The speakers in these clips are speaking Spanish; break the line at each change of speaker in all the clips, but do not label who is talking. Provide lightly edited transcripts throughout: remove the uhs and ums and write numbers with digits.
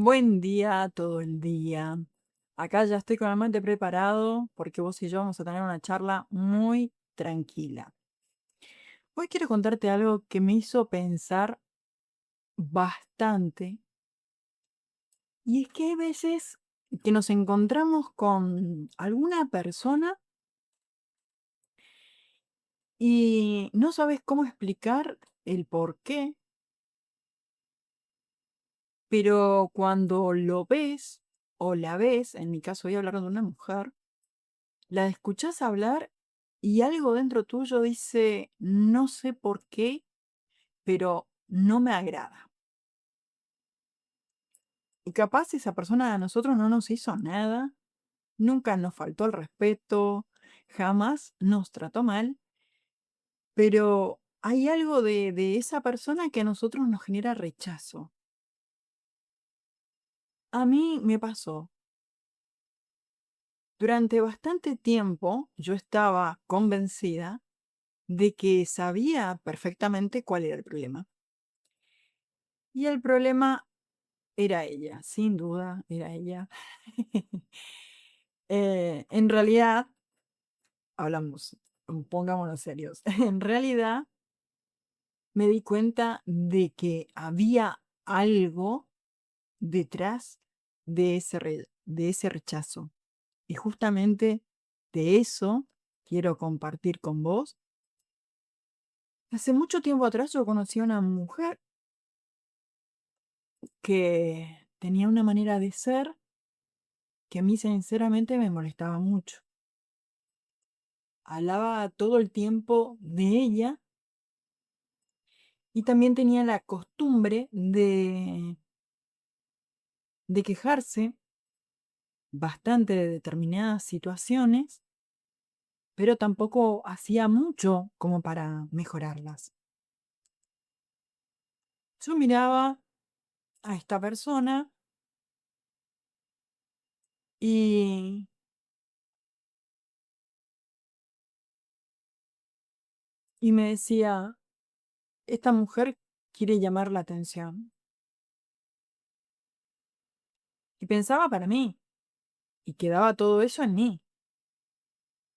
Buen día, todo el día. Acá ya estoy con el mate preparado porque vos y yo vamos a tener una charla muy tranquila. Hoy quiero contarte algo que me hizo pensar bastante y es que hay veces que nos encontramos con alguna persona y no sabes cómo explicar el por qué, pero cuando lo ves o la ves, en mi caso voy a hablar de una mujer, la escuchás hablar y algo dentro tuyo dice, no sé por qué, pero no me agrada. Y capaz esa persona a nosotros no nos hizo nada, nunca nos faltó el respeto, jamás nos trató mal, pero hay algo de esa persona que a nosotros nos genera rechazo. A mí me pasó. Durante bastante tiempo yo estaba convencida de que sabía perfectamente cuál era el problema. Y el problema era ella, sin duda, era ella. En realidad, hablamos, pongámonos serios. En realidad, me di cuenta de que había algo detrás de ese rechazo. Y justamente de eso quiero compartir con vos. Hace mucho tiempo atrás yo conocí a una mujer que tenía una manera de ser que a mí sinceramente me molestaba mucho. Hablaba todo el tiempo de ella y también tenía la costumbre de quejarse bastante de determinadas situaciones, pero tampoco hacía mucho como para mejorarlas. Yo miraba a esta persona y, y me decía, esta mujer quiere llamar la atención. Y pensaba para mí, y quedaba todo eso en mí,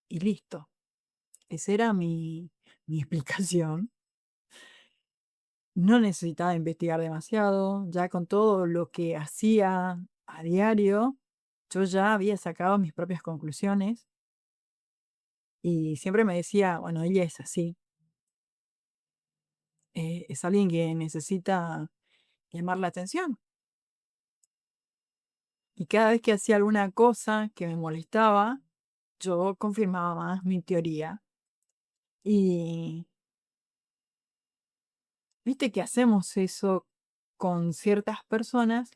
y listo. Esa era mi explicación. No necesitaba investigar demasiado, ya con todo lo que hacía a diario, yo ya había sacado mis propias conclusiones y siempre me decía, bueno, ella es así, es alguien que necesita llamar la atención. Y cada vez que hacía alguna cosa que me molestaba, yo confirmaba más mi teoría. Y viste que hacemos eso con ciertas personas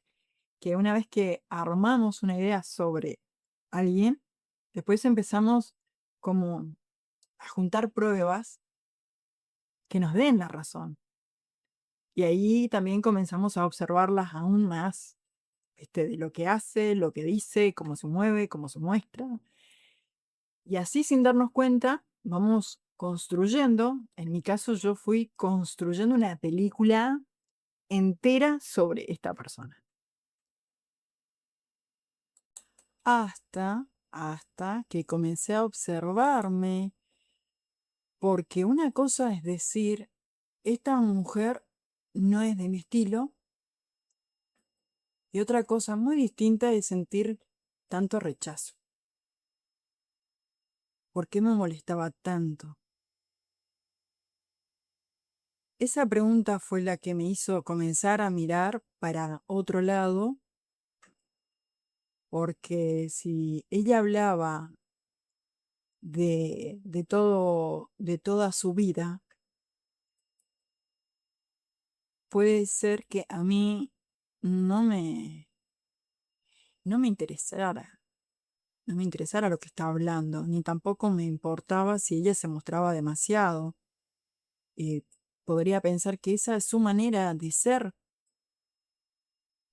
que una vez que armamos una idea sobre alguien, después empezamos como a juntar pruebas que nos den la razón. Y ahí también comenzamos a observarlas aún más, ¿viste? De lo que hace, lo que dice, cómo se mueve, cómo se muestra. Y así sin darnos cuenta, vamos construyendo, en mi caso yo fui construyendo una película entera sobre esta persona. Hasta que comencé a observarme, porque una cosa es decir, esta mujer no es de mi estilo, y otra cosa muy distinta es sentir tanto rechazo. ¿Por qué me molestaba tanto? Esa pregunta fue la que me hizo comenzar a mirar para otro lado, porque si ella hablaba de todo, de toda su vida, puede ser que a mí no me, no me interesara, no me interesara lo que estaba hablando, ni tampoco me importaba si ella se mostraba demasiado. Eh, Podría pensar que esa es su manera de ser,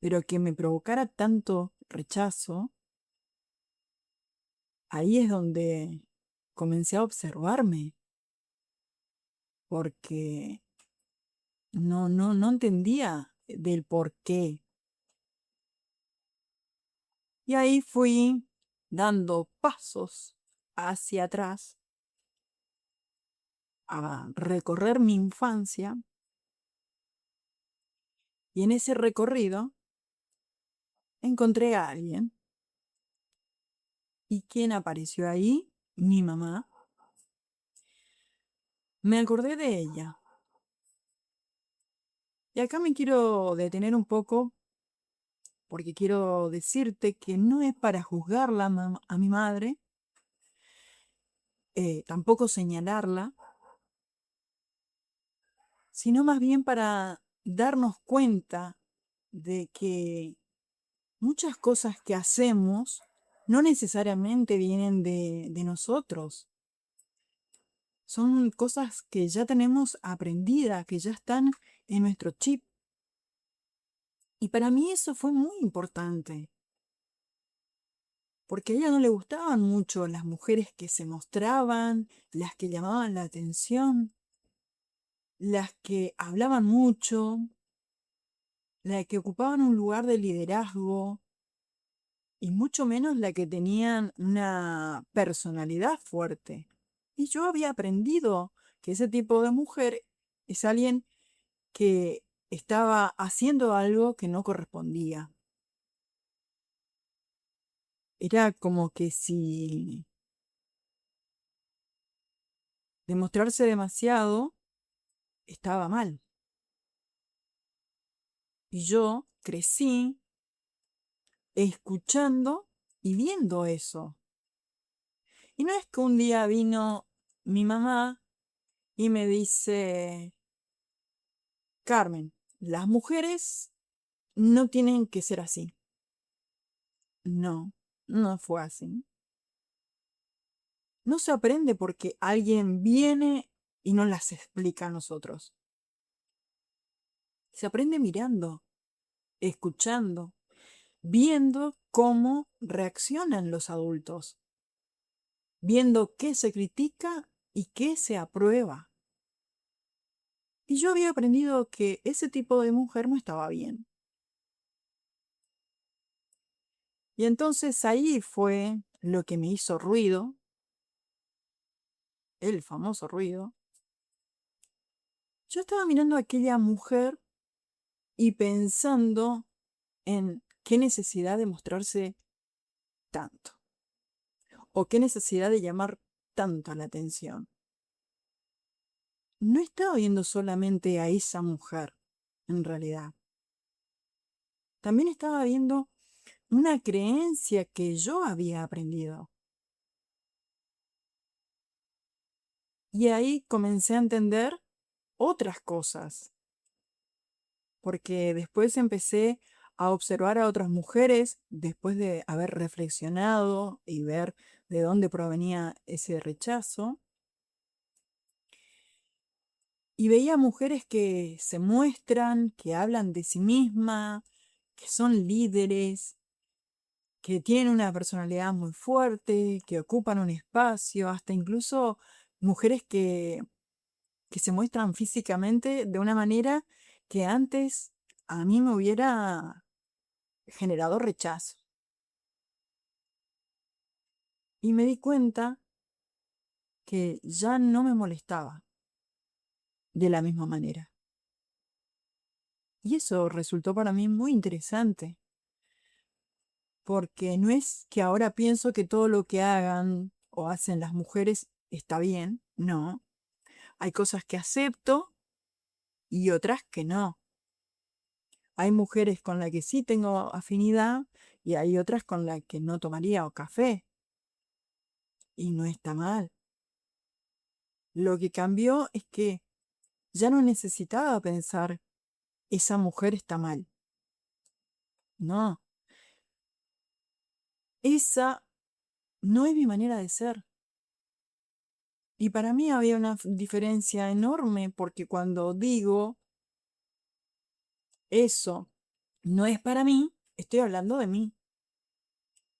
pero que me provocara tanto rechazo, ahí es donde comencé a observarme, porque no entendía del por qué. Y ahí fui dando pasos hacia atrás a recorrer mi infancia y en ese recorrido encontré a alguien. ¿Y quién apareció ahí? Mi mamá. Me acordé de ella. Y acá me quiero detener un poco porque quiero decirte que no es para juzgarla a mi madre, tampoco señalarla, sino más bien para darnos cuenta de que muchas cosas que hacemos no necesariamente vienen de nosotros. Son cosas que ya tenemos aprendidas, que ya están en nuestro chip. Y para mí eso fue muy importante, porque a ella no le gustaban mucho las mujeres que se mostraban, las que llamaban la atención, las que hablaban mucho, las que ocupaban un lugar de liderazgo, y mucho menos la que tenían una personalidad fuerte. Y yo había aprendido que ese tipo de mujer es alguien que estaba haciendo algo que no correspondía. Era como que si demostrarse demasiado estaba mal. Y yo crecí escuchando y viendo eso. Y no es que un día vino mi mamá y me dice, Carmen, las mujeres no tienen que ser así. No, no fue así. No se aprende porque alguien viene y nos las explica a nosotros. Se aprende mirando, escuchando, viendo cómo reaccionan los adultos, viendo qué se critica y qué se aprueba. Y yo había aprendido que ese tipo de mujer no estaba bien. Y entonces ahí fue lo que me hizo ruido, el famoso ruido. Yo estaba mirando a aquella mujer y pensando en qué necesidad de mostrarse tanto o qué necesidad de llamar tanto la atención. No estaba viendo solamente a esa mujer, en realidad. También estaba viendo una creencia que yo había aprendido. Y ahí comencé a entender otras cosas, porque después empecé a observar a otras mujeres después de haber reflexionado y ver de dónde provenía ese rechazo. Y veía mujeres que se muestran, que hablan de sí mismas, que son líderes, que tienen una personalidad muy fuerte, que ocupan un espacio, hasta incluso mujeres que se muestran físicamente de una manera que antes a mí me hubiera generado rechazo. Y me di cuenta que ya no me molestaba de la misma manera. Y eso resultó para mí muy interesante, porque no es que ahora pienso que todo lo que hagan o hacen las mujeres está bien, no. Hay cosas que acepto y otras que no. Hay mujeres con las que sí tengo afinidad y hay otras con las que no tomaría o café. Y no está mal. Lo que cambió es que ya no necesitaba pensar, esa mujer está mal. No, esa no es mi manera de ser. Y para mí había una diferencia enorme porque cuando digo eso no es para mí, estoy hablando de mí.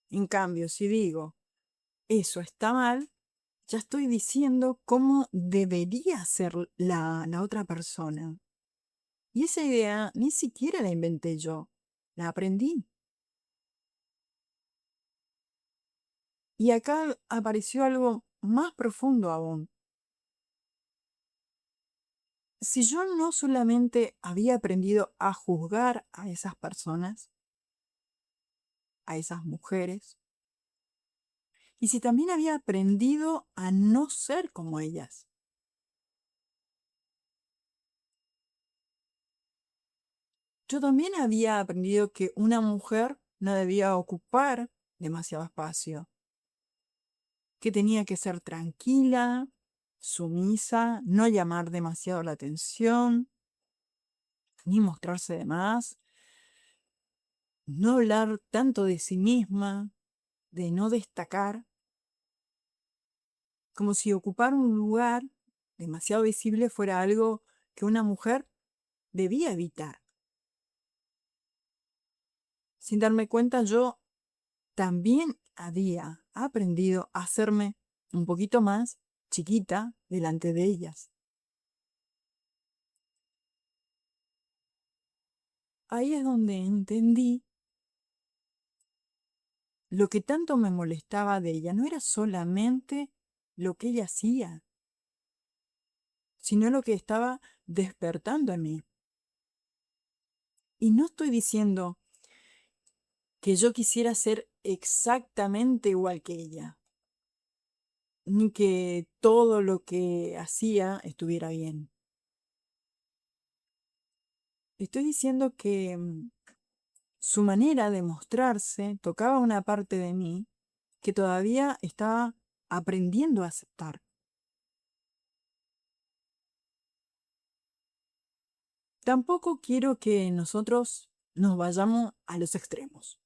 En cambio, si digo eso está mal, ya estoy diciendo cómo debería ser la otra persona. Y esa idea ni siquiera la inventé yo, la aprendí. Y acá apareció algo más profundo aún. Si yo no solamente había aprendido a juzgar a esas personas, a esas mujeres, y si también había aprendido a no ser como ellas. Yo también había aprendido que una mujer no debía ocupar demasiado espacio, que tenía que ser tranquila, sumisa, no llamar demasiado la atención, ni mostrarse de más, no hablar tanto de sí misma, de no destacar, como si ocupar un lugar demasiado visible fuera algo que una mujer debía evitar. Sin darme cuenta, yo también había aprendido a hacerme un poquito más chiquita delante de ellas. Ahí es donde entendí lo que tanto me molestaba de ella. No era solamente lo que ella hacía, sino lo que estaba despertando en mí. Y no estoy diciendo que yo quisiera ser exactamente igual que ella, ni que todo lo que hacía estuviera bien. Estoy diciendo que su manera de mostrarse tocaba una parte de mí que todavía estaba aprendiendo a aceptar. Tampoco quiero que nosotros nos vayamos a los extremos.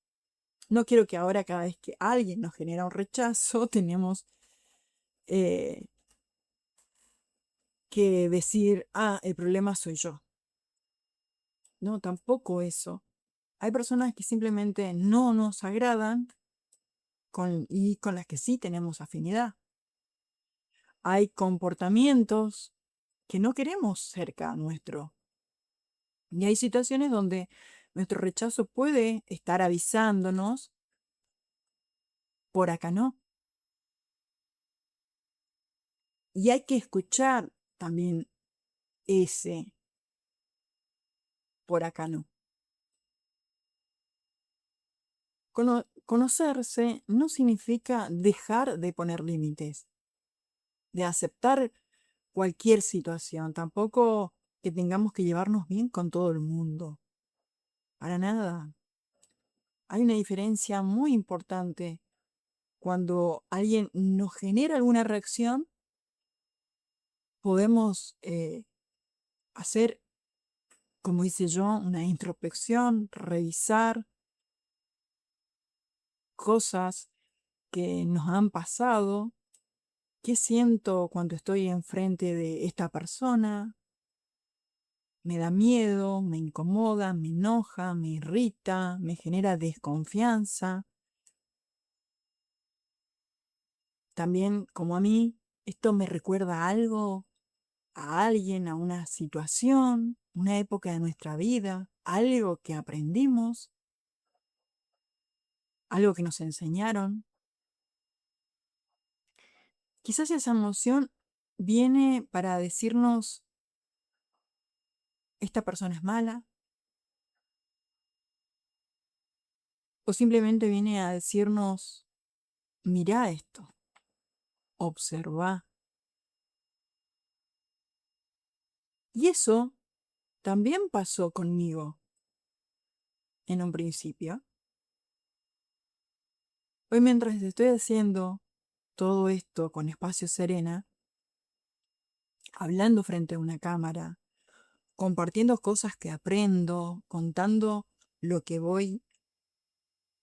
No quiero que ahora cada vez que alguien nos genera un rechazo tenemos eh, que decir, el problema soy yo. No, tampoco eso. Hay personas que simplemente no nos agradan y con las que sí tenemos afinidad. Hay comportamientos que no queremos cerca nuestro. Y hay situaciones donde nuestro rechazo puede estar avisándonos, por acá no. Y hay que escuchar también ese por acá no. Conocerse no significa dejar de poner límites, de aceptar cualquier situación, tampoco que tengamos que llevarnos bien con todo el mundo. Para nada. Hay una diferencia muy importante cuando alguien nos genera alguna reacción, podemos hacer, como hice yo, una introspección, revisar cosas que nos han pasado, qué siento cuando estoy enfrente de esta persona, me da miedo, me incomoda, me enoja, me irrita, me genera desconfianza. También, como a mí, esto me recuerda a algo, a alguien, a una situación, una época de nuestra vida, algo que aprendimos, algo que nos enseñaron. Quizás esa emoción viene para decirnos, esta persona es mala, o simplemente viene a decirnos, mira esto, observa. Y eso también pasó conmigo en un principio. Hoy mientras estoy haciendo todo esto con Espacio Serena, hablando frente a una cámara, compartiendo cosas que aprendo, contando lo que voy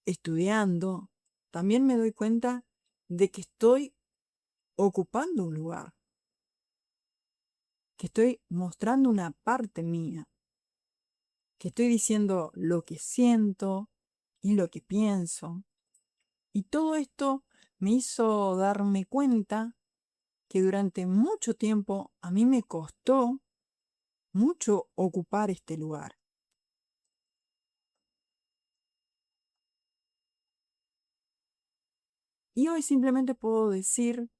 estudiando, también me doy cuenta de que estoy ocupando un lugar, que estoy mostrando una parte mía, que estoy diciendo lo que siento y lo que pienso. Y todo esto me hizo darme cuenta que durante mucho tiempo a mí me costó mucho ocupar este lugar. Y hoy simplemente puedo decir,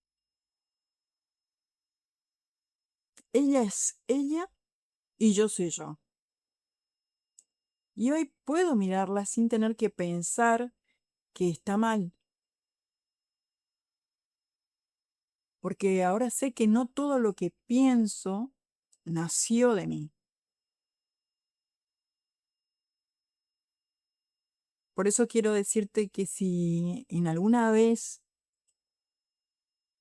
ella es ella y yo soy yo. Y hoy puedo mirarla sin tener que pensar que está mal, porque ahora sé que no todo lo que pienso nació de mí. Por eso quiero decirte que si en alguna vez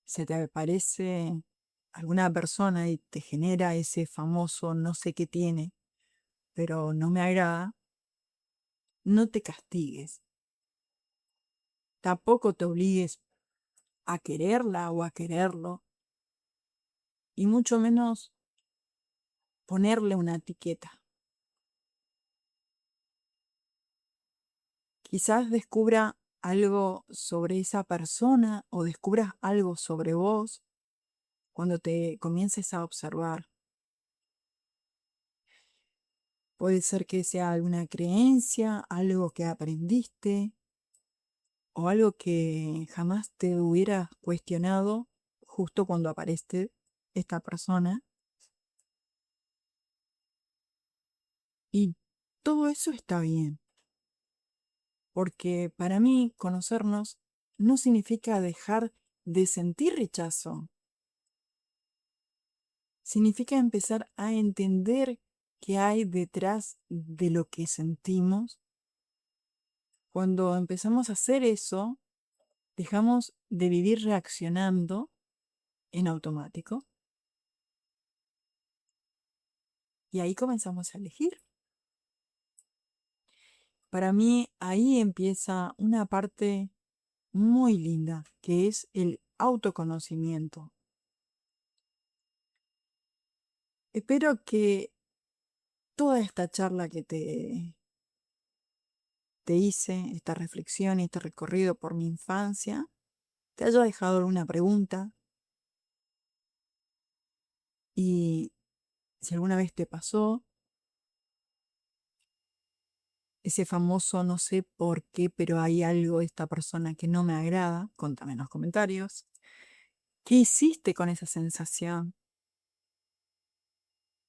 se te aparece alguna persona y te genera ese famoso no sé qué tiene, pero no me agrada, no te castigues. Tampoco te obligues a quererla o a quererlo, y mucho menos ponerle una etiqueta. Quizás descubra algo sobre esa persona o descubras algo sobre vos cuando te comiences a observar. Puede ser que sea alguna creencia, algo que aprendiste o algo que jamás te hubieras cuestionado justo cuando aparece esta persona. Y todo eso está bien, porque para mí conocernos no significa dejar de sentir rechazo. Significa empezar a entender qué hay detrás de lo que sentimos. Cuando empezamos a hacer eso, dejamos de vivir reaccionando en automático y ahí comenzamos a elegir. Para mí ahí empieza una parte muy linda, que es el autoconocimiento. Espero que toda esta charla que te hice, esta reflexión y este recorrido por mi infancia, te haya dejado alguna pregunta y si alguna vez te pasó ese famoso no sé por qué, pero hay algo de esta persona que no me agrada, contame en los comentarios. ¿Qué hiciste con esa sensación?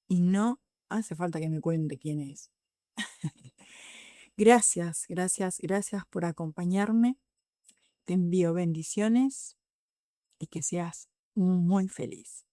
Y no hace falta que me cuente quién es. Gracias, gracias, gracias por acompañarme. Te envío bendiciones y que seas muy feliz.